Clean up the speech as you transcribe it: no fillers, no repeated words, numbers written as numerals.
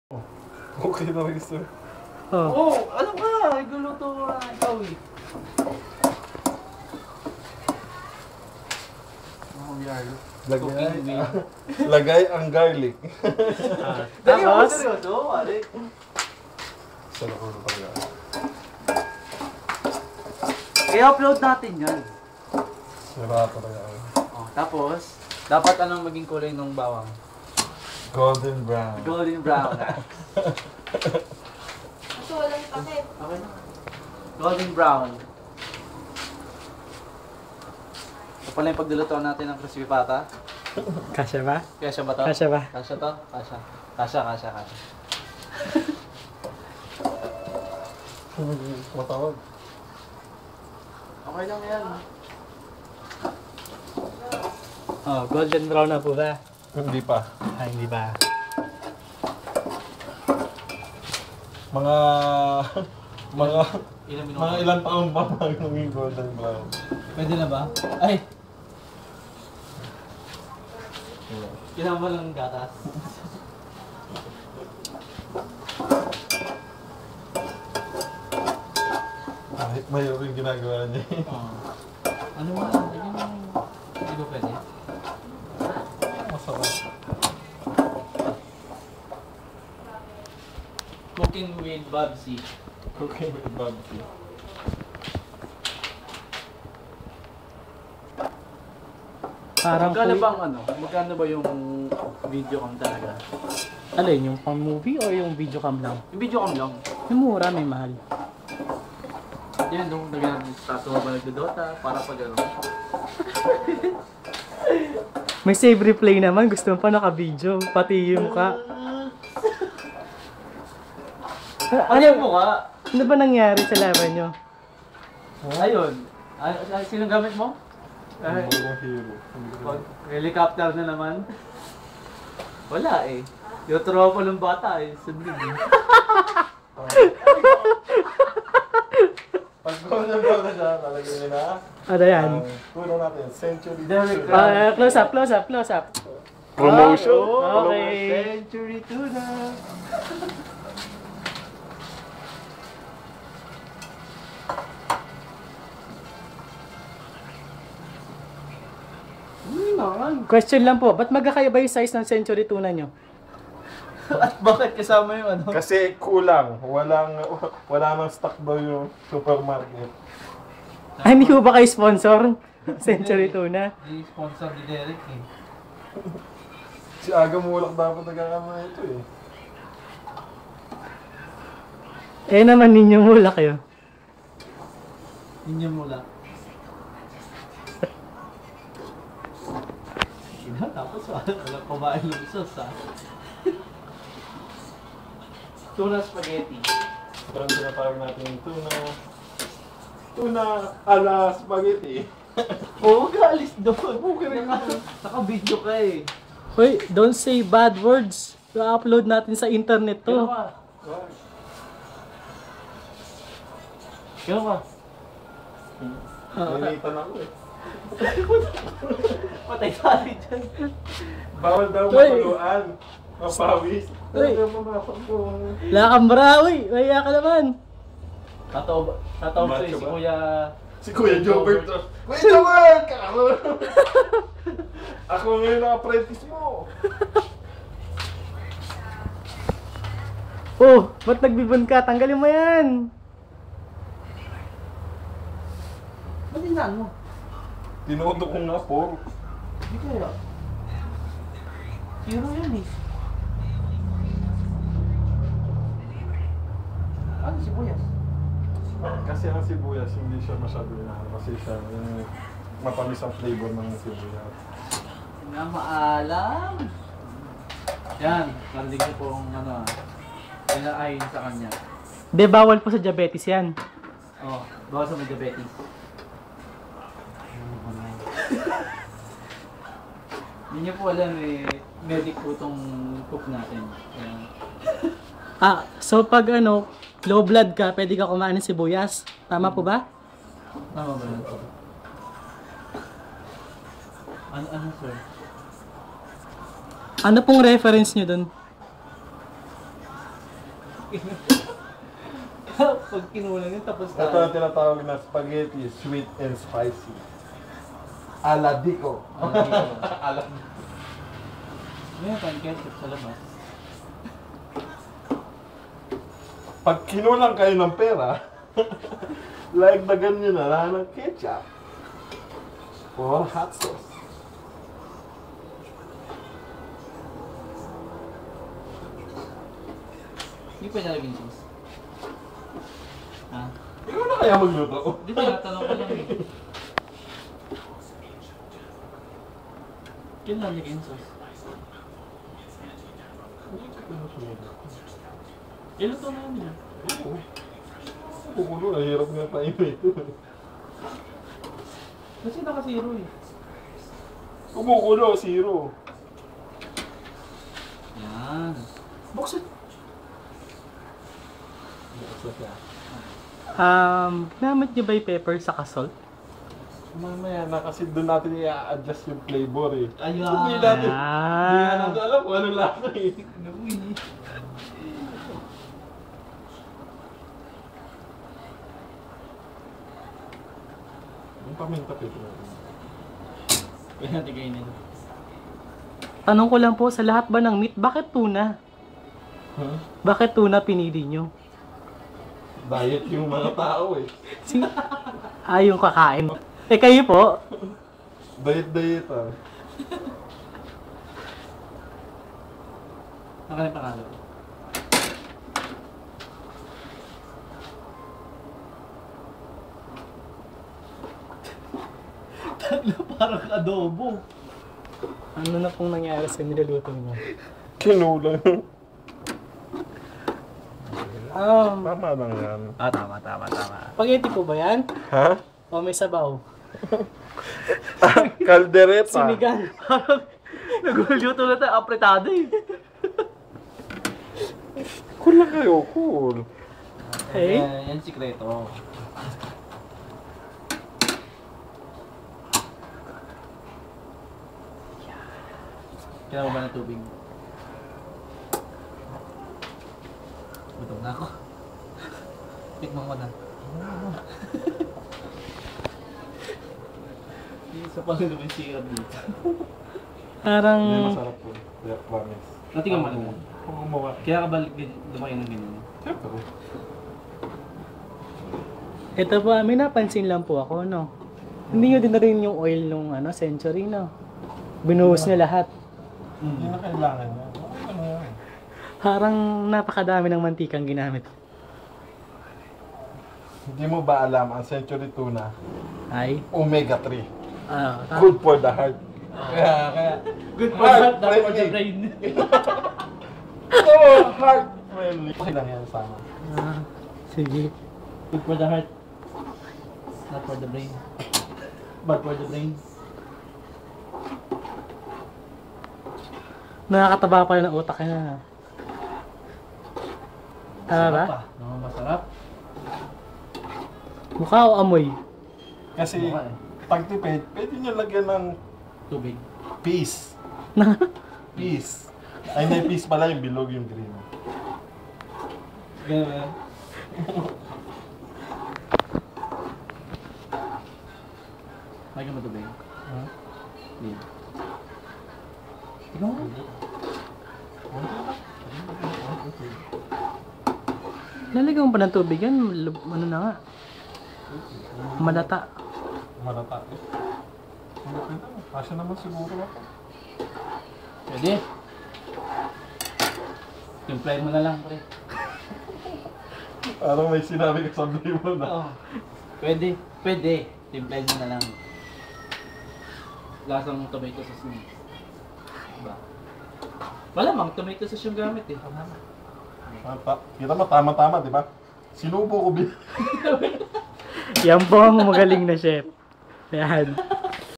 Okay na rin, sir. Oh, ano ka? Guluto ko na ikaw eh. Lagay ang garlic. Tapos? Seryoso? Wali. Sa lako na talaga. I-upload natin yan. Sira talaga. Oh, tapos, dapat anong maging kulay ng bawang? Golden brown. Golden brown na. Ito, walang pakit. Okay na. Golden brown. Ito pala yung paglulutuan natin ng crispy pata. Kasya ba? Kasya ba to? Kasya ba? Kasya to? Kasya. Kasya. Matawag. Okay lang yan. Oh, golden brown na po ba? Hindi pa. Ay, hindi ba? Mga Ilang minuto? mga ilang taon pa magiging golden brown. Pwede na ba? Ay! Kailangan mo lang gatas. Kahit mayo rin ginagawa niya. Ano mo lang? Hindi ba pwede? Masarap. Cooking with Babsy. Okay with Babsy. Parang Magkano ba yung video cam talaga? Alin, yung pang movie o yung video cam lang? Yung video cam lang. Yung mura, may mahal. Yan, nung nagtatawa ba nagdodota, para pag ano. May save replay naman, gusto mo pa naka-video, pati yung mukha. Ano yung mukha? Ano ba nangyari sa laban nyo? Ayun. Sinong gamit mo? Mga hero. Helicopter na naman. Wala eh. Yung tropa ng bata eh. Sundin eh. Pag golden brown na siya, talagyan nyo na. Ano yan? Tulong natin, century. Derek Close up. Promotion? Okay. Century tuna. Question lang po, ba't magkakaiba yung size ng century tuna nyo? At bakit kasama yung ano? Kasi kulang. Wala nang stock daw yung supermarket. Ay, hindi ko ba kayo sponsor? Century tuna. I-sponsor ni Derek eh. Si Aga Mulak dapat nagkakama ito eh. Eh naman ninyo mula kayo. Inyo mula. Tapos wala kumain ng sauce ha. Tuna spaghetti. Parang tinatawag natin yung tuna ala spaghetti. Oo, ka alis doon. Naka-video ka eh. Hoy, don't say bad words. I-upload natin sa internet to. Kaya ka. Ninitan ako eh. Patay tayo dyan. Bawal daw Hoy! mapuluan. Mapawis. Hoy! Mamapag ko. Wala kang brawi. Maya ka naman. Tataw sa'yo si Macho ba? Kuya... Si Kuya Jobert. Kuya Jobert! Ako ngayon ang apprentice mo. Oh, ba't nagbibon ka? Tanggalin mo yan. Ba't dinaan mo? Tinodo ko nga po. Hindi kaya. Hero yan eh. Ano si Kuya? Kasi ang sibuyas, hindi siya masyado kasi siya matamis ang flavor ng sibuyas. Na maalam. Yan, narinig niyo pong ano pinaayin sa kanya. De, bawal po sa diabetes yan. Oh, bawas sa may diabetes. Hindi niyo po alam eh, medic po itong cook natin. Ayan. Ah, so pag ano, low blood ka, pwede ka kumain ng sibuyas. Tama po ba? Tama ba yun? Ano sir? Ano pong reference nyo dun? Pag kinulang yun, tapos Ito ang tinatawag na spaghetti, sweet and spicy. Aladiko. Ngayon, pang ketchup sa labas. Pag kinulang kayo ng pera, lagdagan nyo na lang ng ketchup or hot sauce. Hindi pa nalagyan sauce. Ha? Ikaw na kaya magluto? Di ba, natanong ko lang eh. Yun lang nalagyan sauce. Iluto na yun. Oo. Kukulo, nahirap nga tayo ito. Kasi naka-zero eh. Kumukulo, zero. Yan. Buksan. Gamit niyo ba yung pepper sa kasol? Mamaya na kasi doon natin i-adjust yung flavor eh. Ayun. Hindi natin. Hindi nga natin alam kung ano lasa eh. Yung paminta pito natin. Pwede natin kainin. Tanong ko lang po, sa lahat ba ng meat, bakit tuna? Huh? Bakit tuna pinili nyo? Diet yung mga tao eh. Yung kakain. Eh kayo po? Diet ah. Nakalim pangalan. Tatlo parang adobo. Ano na pong nangyari sa niluluto nyo? Kinulang. Tama. Tama lang yan. Tama. Spaghetti po ba yan? Ha? O may sabaw? Kaldereta. Sinigang. Naguluto na tayo, apretado eh. Cool lang kayo, cool. Okay. Yan sikreto. Kailangan mo ba ng tubig? Gutom na ako. Tikman ko na. Isa pa rin naman siya dito. Parang... Hindi masarap po. Kaya promise. Natingnan mo lang. Kung gumawa. Kaya ka balik lumaki ng ganyan. Siyempre. Ito po, may napansin lang po ako, no? Hindi nyo din na rin yung oil nung Century, no? Binuhos na lahat. Hindi na kailangan yan. Okay lang yan. Parang napakadami ng mantikang ginamit. Hindi mo ba alam ang Century Tuna? Ay? Omega 3. Good. Good for the heart. Kaya. Good for heart, not for the brain. Oh, heart friendly. Okay lang yan sama. Sige. Good for the heart, not for the brain. Bad for the brain. Nakakataba pala ng utak na. Tama ba? No, masarap. Mukha o amoy? Kasi Mukha eh. pagtipid, pwede nyo lagyan ng Tubig. peas. Peas. Ay, may peas pala yung bilog yung green. Ganun. Lagyan mo tubig. Huh? Hindi. Ikaw mo. Lalagyan mo pa ng tubig yan, ano na nga. Malata. Malata. Kasya naman siguro ako. Pwede. Timplayin mo na lang, pre. Parang may sinabi ka sa mo na. Oo. Pwede. Pwede. Timplayin mo na lang. Lasang tomato sauce niya. Diba? Malamang tomato sauce yung gamit eh. Kita mo, tama-tama, di ba? Sinubo ko Yan po ang magaling na chef. Yan.